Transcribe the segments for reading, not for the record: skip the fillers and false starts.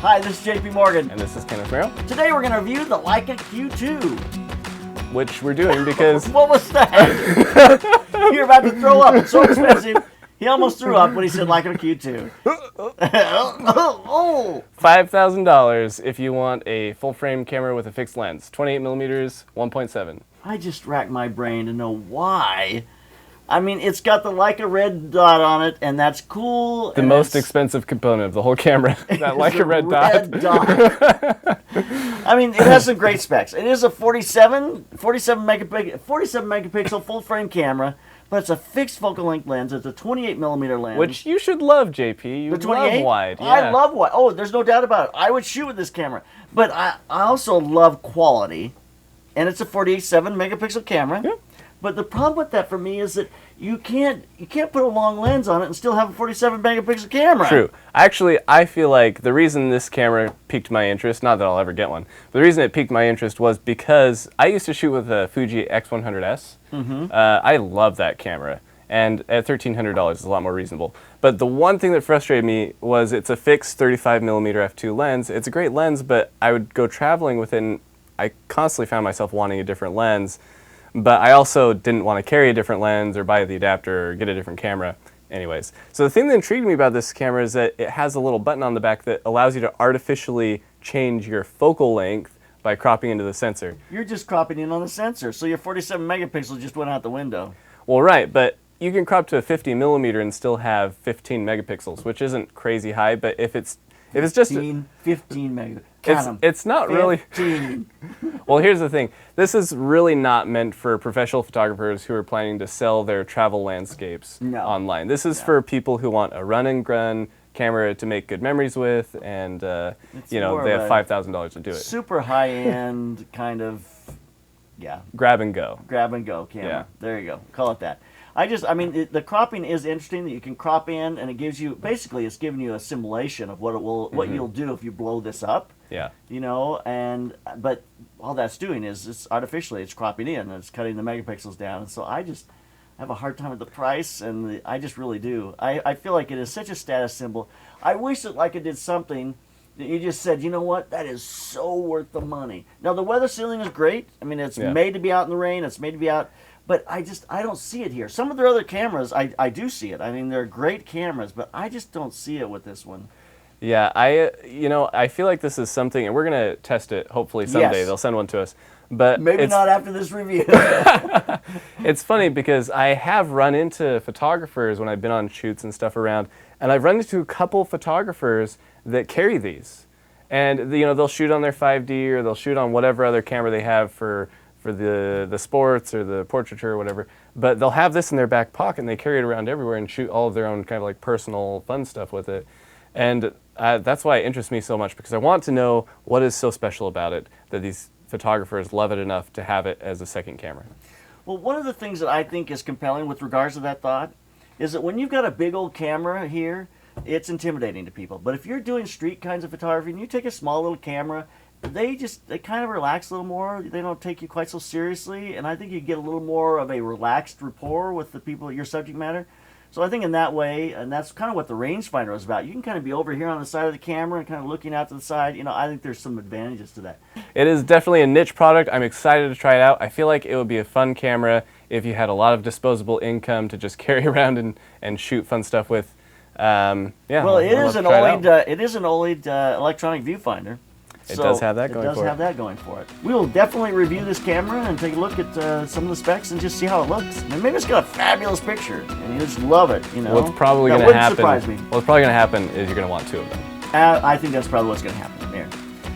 Hi, this is JP Morgan. And this is Kenneth Merrill. Today we're going to review the Leica Q2. Which we're doing because... What was that? You're about to throw up. It's so expensive. He almost threw up when he said Leica Q2. $5,000 if you want a full-frame camera with a fixed lens. 28 millimeters, 1.7. I just racked my brain to know why. I mean, it's got the Leica red dot on it, and that's cool. The most expensive component of the whole camra, that Leica red dot. I mean, it has some great specs. It is a 47 megapixel full-frame camera, but it's a fixed focal length lens. It's a 28 millimeter lens. Which you should love, JP. You love wide. Yeah. I love wide. Oh, there's no doubt about it. I would shoot with this camera. But I also love quality. And it's a 47 megapixel camera. Yeah. But the problem with that for me is that you can't put a long lens on it and still have a 47 megapixel camera. True. Actually, I feel like the reason this camera piqued my interest, not that I'll ever get one, but the reason it piqued my interest was because I used to shoot with a Fuji X100S. I love that camera. And at $1,300, it's a lot more reasonable. But the one thing that frustrated me was it's a fixed 35 millimeter f2 lens. It's a great lens, but I would go traveling with it, and I constantly found myself wanting a different lens. But I also didn't want to carry a different lens or buy the adapter or get a different camera. Anyways, so the thing that intrigued me about this camera is that it has a little button on the back that allows you to artificially change your focal length by cropping into the sensor. You're just cropping in on the sensor, so your 47 megapixel just went out the window. Well, right, but you can crop to a 50 millimeter and still have 15 megapixels, which isn't crazy high, but if it's just 15 megapixels. It's not really. Well, here's the thing. This is really not meant for professional photographers who are planning to sell their travel landscapes online. This is for people who want a run-and-gun camera to make good memories with, and you know, they have $5,000 to do it. Super high-end kind of, grab and go. Grab and go camera. Yeah. There you go. Call it that. I mean, the cropping is interesting that you can crop in, and it gives you, basically, it's giving you a simulation of what you'll do if you blow this up. Yeah. You know, but all that's doing is it's cropping in, and it's cutting the megapixels down. And so I just have a hard time with the price, and I just really do. I feel like it is such a status symbol. I wish that Leica did something that you just said, you know what, that is so worth the money. Now, the weather sealing is great. I mean, it's made to be out in the rain. It's made to be out. But I don't see it here. Some of their other cameras, I do see it. I mean, they're great cameras, but I just don't see it with this one. Yeah, I feel like this is something, and we're going to test it hopefully someday. They'll send one to us. But maybe not after this review. It's funny because I have run into photographers when I've been on shoots and stuff around, and I've run into a couple photographers that carry these. And you know, they'll shoot on their 5D or they'll shoot on whatever other camera they have for the sports or the portraiture or whatever, but they'll have this in their back pocket and they carry it around everywhere and shoot all of their own kind of like personal fun stuff with it. And that's why it interests me so much, because I want to know what is so special about it that these photographers love it enough to have it as a second camera. Well, one of the things that I think is compelling with regards to that thought is that when you've got a big old camera here, it's intimidating to people. But if you're doing street kinds of photography and you take a small little camera, they kind of relax a little more. They don't take you quite so seriously, and I think you get a little more of a relaxed rapport with the people, your subject matter. So I think in that way, and that's kind of what the rangefinder is about. You can kind of be over here on the side of the camera and kind of looking out to the side. You know, I think there's some advantages to that. It is definitely a niche product. I'm excited to try it out. I feel like it would be a fun camera if you had a lot of disposable income to just carry around and shoot fun stuff with. Yeah. Well, it is an OLED electronic viewfinder. It does have that going for it. It does have that going for it. We will definitely review this camera and take a look at some of the specs and just see how it looks. And maybe it's got a fabulous picture, and you just love it. You know, what's probably going to happen? Surprise me. What's probably going to happen is you're going to want two of them. I think that's probably what's going to happen there.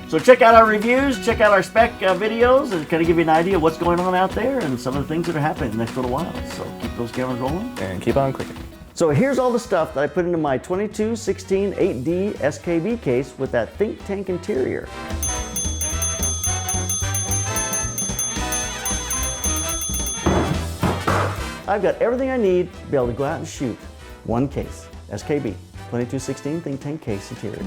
So check out our reviews, check out our spec videos, and kind of give you an idea of what's going on out there and some of the things that are happening in the next little while. So keep those cameras rolling and keep on clicking. So here's all the stuff that I put into my 2216 8D SKB case with that think tank interior. I've got everything I need to be able to go out and shoot. One case, SKB, 2216 think tank case interior.